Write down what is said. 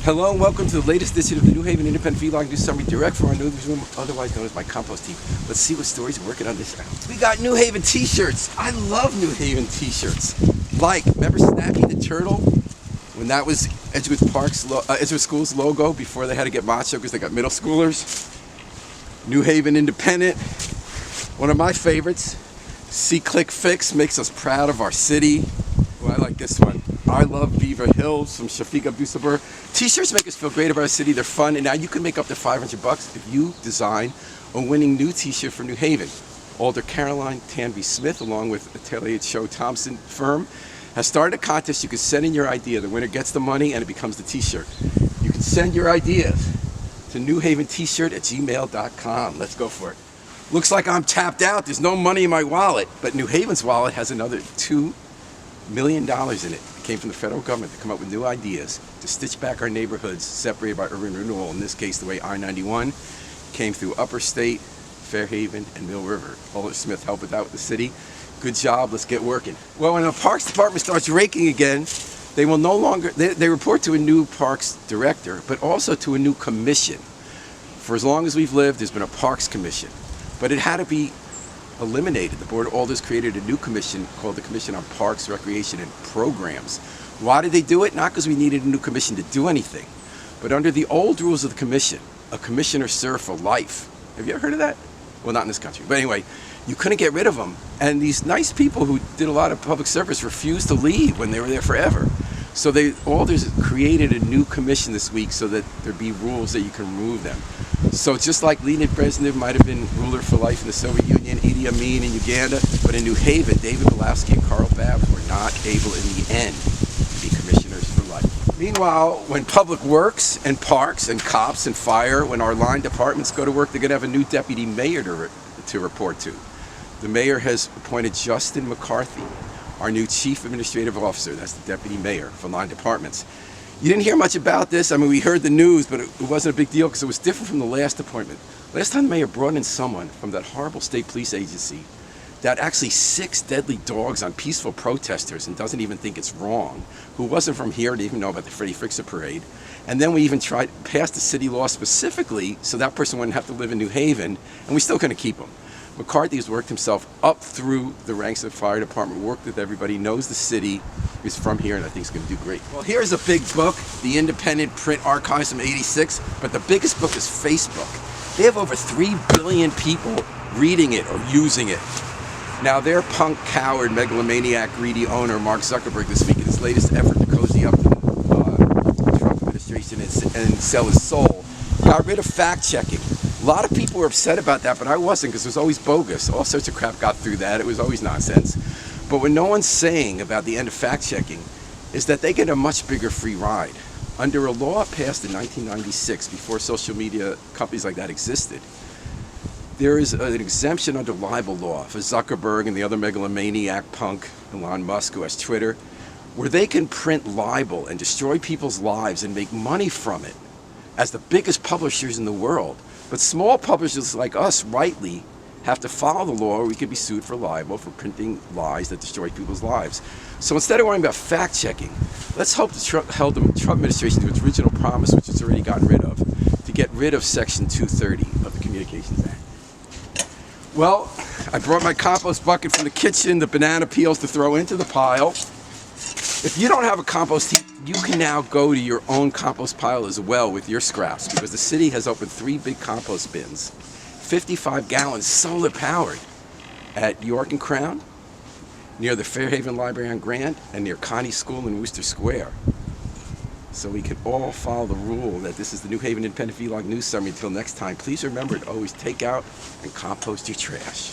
Hello and welcome to the latest edition of the New Haven Independent Vlog News Summary, direct from our newsroom, otherwise known as my Compost Heap. Let's see what stories are working on this hour. We got New Haven t-shirts. I love New Haven t-shirts. Like, remember Snappy the Turtle? When that was Edgewood School's logo before they had to get macho because they got middle schoolers. New Haven Independent. One of my favorites. C-Click Fix makes us proud of our city. Well, I like this one. I love Beaver Hills from Shafiq Abdusabur. T-shirts make us feel great about our city. They're fun, and now you can make up to $500 if you design a winning new t-shirt for New Haven. Alder Caroline Tanby Smith, along with Atelier Cho Thompson firm, has started a contest. You can send in your idea. The winner gets the money, and it becomes the t-shirt. You can send your ideas to newhaventshirt@gmail.com. Let's go for it. Looks like I'm tapped out. There's no money in my wallet, but New Haven's wallet has another $2 million in it. It came from the federal government to come up with new ideas to stitch back our neighborhoods separated by urban renewal. In this case, the way I-91 came through Upper State, Fairhaven, and Mill River. Alder Smith helped with that with the city. Good job. Let's get working. Well, when the Parks Department starts raking again, they will no longer, they report to a new Parks Director, but also to a new commission. For as long as we've lived, there's been a Parks Commission, but it had to be eliminated. The Board of Alders created a new commission called the Commission on Parks, Recreation, and Programs. Why did they do it? Not because we needed a new commission to do anything, but under the old rules of the commission, a commissioner served for life. Have you ever heard of that? Well, not in this country, but anyway, you couldn't get rid of them. And these nice people who did a lot of public service refused to leave when they were there forever. So Alders created a new commission this week so that there'd be rules that you can remove them. So just like Leonid Brezhnev might have been ruler for life in the Soviet Union, Idi Amin in Uganda, but in New Haven, David Belowski and Carl Babbs were not able in the end to be commissioners for life. Meanwhile, when Public Works and Parks and Cops and Fire, when our line departments go to work, they're going to have a new deputy mayor to report to. The mayor has appointed Justin McCarthy, our new chief administrative officer. That's the deputy mayor for line departments. You didn't hear much about this. I mean, we heard the news, but it wasn't a big deal because it was different from the last appointment. Last time the mayor brought in someone from that horrible state police agency that actually sicks deadly dogs on peaceful protesters and doesn't even think it's wrong, who wasn't from here, didn't even know about the Freddie Fixer parade. And then we even tried passed the city law specifically so that person wouldn't have to live in New Haven, and we still couldn't keep him. McCarthy has worked himself up through the ranks of the fire department, worked with everybody, knows the city, is from here, and I think he's going to do great. Well, here's a big book, the Independent Print Archives from '86, but the biggest book is Facebook. They have over 3 billion people reading it or using it. Now, their punk, coward, megalomaniac, greedy owner, Mark Zuckerberg, this week in his latest effort to cozy up to the Trump administration and sell his soul, got rid of fact-checking. A lot of people were upset about that, but I wasn't, because it was always bogus. All sorts of crap got through that. It was always nonsense. But what no one's saying about the end of fact-checking is that they get a much bigger free ride. Under a law passed in 1996, before social media companies like that existed, there is an exemption under libel law for Zuckerberg and the other megalomaniac punk, Elon Musk, who has Twitter, where they can print libel and destroy people's lives and make money from it as the biggest publishers in the world. But small publishers like us, rightly, have to follow the law, or we could be sued for libel for printing lies that destroy people's lives. So instead of worrying about fact-checking, let's hope the Trump administration to its original promise, which it's already gotten rid of, to get rid of Section 230 of the Communications Act. Well, I brought my compost bucket from the kitchen, the banana peels to throw into the pile. If you don't have a compost heap, you can now go to your own compost pile as well with your scraps, because the city has opened 3 big compost bins, 55 gallons, solar powered, at York and Crown, near the Fairhaven Library on Grant, and near Connie School in Worcester Square. So we can all follow the rule that this is the New Haven Independent Vlog News Summary. Until next time, please remember to always take out and compost your trash.